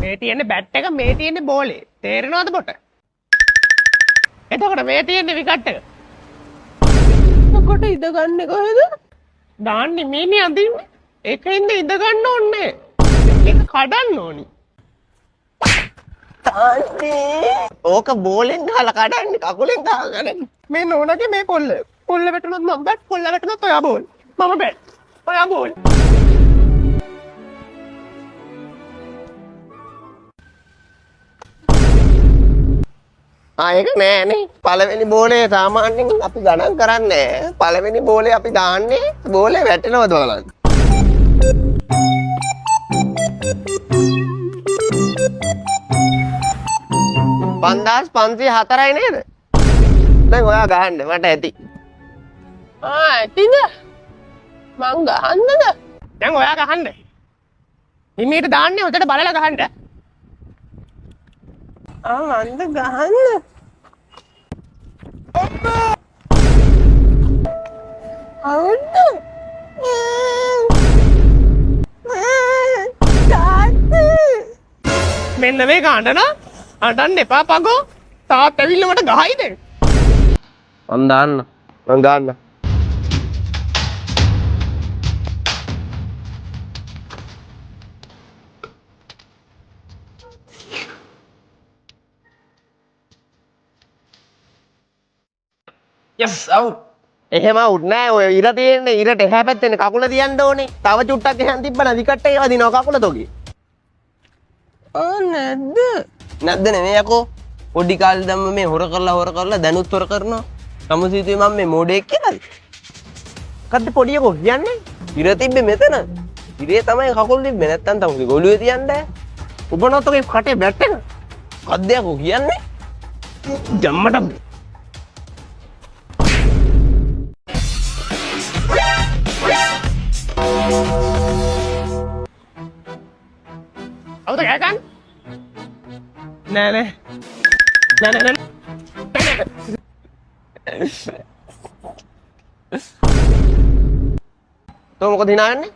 මේ තියෙන්නේ බැට් එක මේ තියෙන්නේ බෝලේ. තේරෙනවද පොට? එතකොට මේ තියෙන්නේ විකට් එක. මොකට ඉඳ ගන්න කොහෙද? දාන්නේ මීනේ අදින්නේ. ඒකෙන්ද ඉඳ ගන්න ඕනේ. ඒක කඩන්න ඕනි. තාත්තේ ඕක බෝලෙන් ගහලා කඩන්නේ කකුලෙන් ගහගෙන. මේ නෝනගේ මේ කොල්ල. කොල්ල වැටුනොත් මම බැට් කොල්ල වැටුනොත් ඔයා බෝල්. මම බැට්. ඔයා බෝල්. ඒක නෑනේ. පළවෙනි බෝලේ සාමාන්‍යයෙන් අපි ගණන් කරන්නේ. පළවෙනි බෝලේ අපි දාන්නේ බෝලේ වැටෙනවද බලන්න. පන්දාස් 504යි නේද? දැන් ඔයා ගහන්න මට ඇති. ඇතිද? මං ගහන්නද? දැන් ඔයා ගහන්න. හිමීට දාන්නේ උඩට බලලා ගහන්න. මන්ද ගහන්න. අවුද්ද? මෙන්න මේ ගහන්න අඬන්න එපා පගෝ. තාත් ඇවිල්ලා මට ගහයිද? මං දාන්න. yes out. එහෙම අවුට් නෑ. ඔය ඉර තියෙන්නේ ඉරට එහා පැත්තේ කකුල තියන්න ඕනේ. තව චුට්ටක් එහාන් තිබ්බනම් විකට් එක වදිනවා කකුල තොගේ. නැද්ද? නැද්ද නෙමෙයි යකෝ. පොඩි කාලේ දැම්ම මේ හොර කරලා දැනුත් හොර කරනවා. සමුසීතුවේ මම මේ මොඩෙක් කියලාද? කද්ද පොඩි යකෝ කියන්නේ? ඉර තිබ්බේ මෙතන. ඉරේ තමයි කකුල් තිබ්බේ නැත්තම් තමයි ගොළුවේ තියන්නේ. උබනොත් ඔගේ කටේ බැට් එක. කද්ද යකෝ කියන්නේ? ජම්මට අවුද ගෑකන්? නෑ. තෝ මොකද hina යන්නේ?